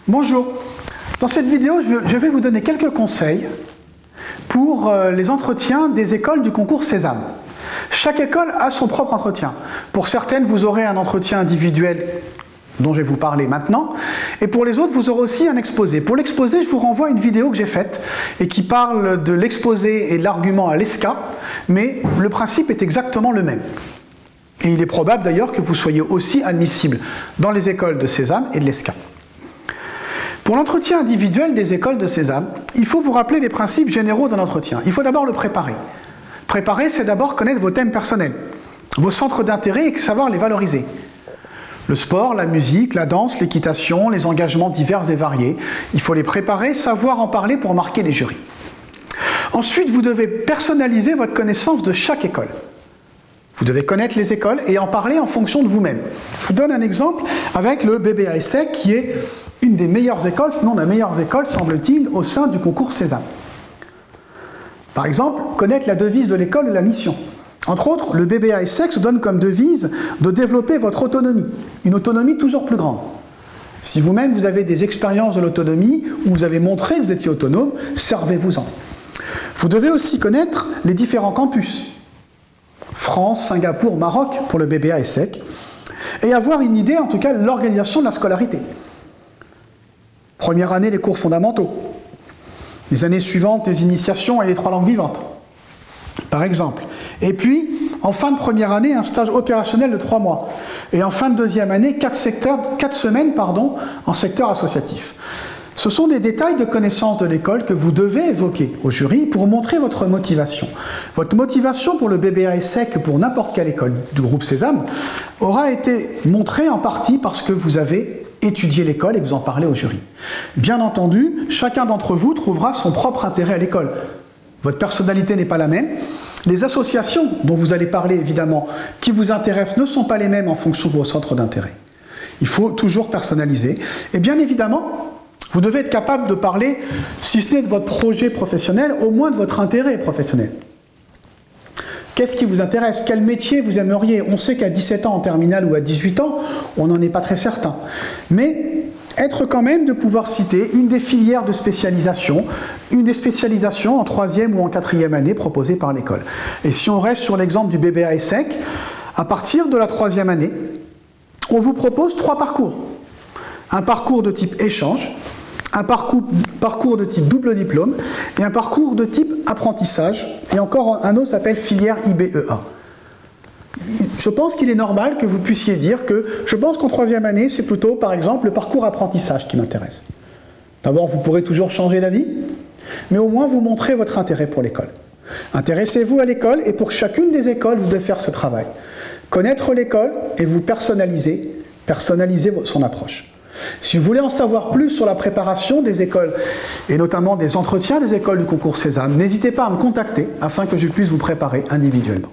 Bonjour, dans cette vidéo je vais vous donner quelques conseils pour les entretiens des écoles du concours Sésame. Chaque école a son propre entretien. Pour certaines, vous aurez un entretien individuel dont je vais vous parler maintenant, et pour les autres, vous aurez aussi un exposé. Pour l'exposé, je vous renvoie à une vidéo que j'ai faite et qui parle de l'exposé et de l'argument à l'ESCA, mais le principe est exactement le même. Et il est probable d'ailleurs que vous soyez aussi admissible dans les écoles de Sésame et de l'ESCA. Pour l'entretien individuel des écoles de Sésame, il faut vous rappeler des principes généraux d'un entretien. Il faut d'abord le préparer. Préparer, c'est d'abord connaître vos thèmes personnels, vos centres d'intérêt et savoir les valoriser. Le sport, la musique, la danse, l'équitation, les engagements divers et variés. Il faut les préparer, savoir en parler pour marquer les jurys. Ensuite, vous devez personnaliser votre connaissance de chaque école. Vous devez connaître les écoles et en parler en fonction de vous-même. Je vous donne un exemple avec le BBA-ESSEC qui est une des meilleures écoles, sinon la meilleure école, semble-t-il, au sein du concours Sésame. Par exemple, connaître la devise de l'école et la mission. Entre autres, le BBA-ESSEC se donne comme devise de développer votre autonomie, une autonomie toujours plus grande. Si vous-même vous avez des expériences de l'autonomie, où vous avez montré que vous étiez autonome, servez-vous-en. Vous devez aussi connaître les différents campus. France, Singapour, Maroc pour le BBA-ESSEC, et avoir une idée, en tout cas, de l'organisation de la scolarité. Première année, les cours fondamentaux. Les années suivantes, les initiations et les 3 langues vivantes, par exemple. Et puis, en fin de première année, un stage opérationnel de 3 mois. Et en fin de deuxième année, 4 semaines en secteur associatif. Ce sont des détails de connaissance de l'école que vous devez évoquer au jury pour montrer votre motivation. Votre motivation pour le BBA-ESSEC, pour n'importe quelle école du groupe Sésame, aura été montrée en partie parce que vous avez étudié l'école et vous en parlez au jury. Bien entendu, chacun d'entre vous trouvera son propre intérêt à l'école. Votre personnalité n'est pas la même. Les associations dont vous allez parler, évidemment, qui vous intéressent ne sont pas les mêmes en fonction de vos centres d'intérêt. Il faut toujours personnaliser. Et bien évidemment, vous devez être capable de parler, si ce n'est de votre projet professionnel, au moins de votre intérêt professionnel. Qu'est-ce qui vous intéresse? Quel métier vous aimeriez? On sait qu'à 17 ans en terminale ou à 18 ans, on n'en est pas très certain. Mais être quand même de pouvoir citer une des filières de spécialisation, une des spécialisations en 3e ou en 4e année proposées par l'école. Et si on reste sur l'exemple du BBA-ESSEC, à partir de la 3e année, on vous propose 3 parcours. Un parcours de type échange, un parcours de type double diplôme et un parcours de type apprentissage. Et encore un autre s'appelle filière IBEA. Je pense qu'il est normal que vous puissiez dire que je pense qu'en 3e année, c'est plutôt, par exemple, le parcours apprentissage qui m'intéresse. D'abord, vous pourrez toujours changer d'avis, mais au moins vous montrez votre intérêt pour l'école. Intéressez-vous à l'école et pour chacune des écoles, vous devez faire ce travail. Connaître l'école et vous personnaliser son approche. Si vous voulez en savoir plus sur la préparation des écoles, et notamment des entretiens des écoles du concours Sésame, n'hésitez pas à me contacter afin que je puisse vous préparer individuellement.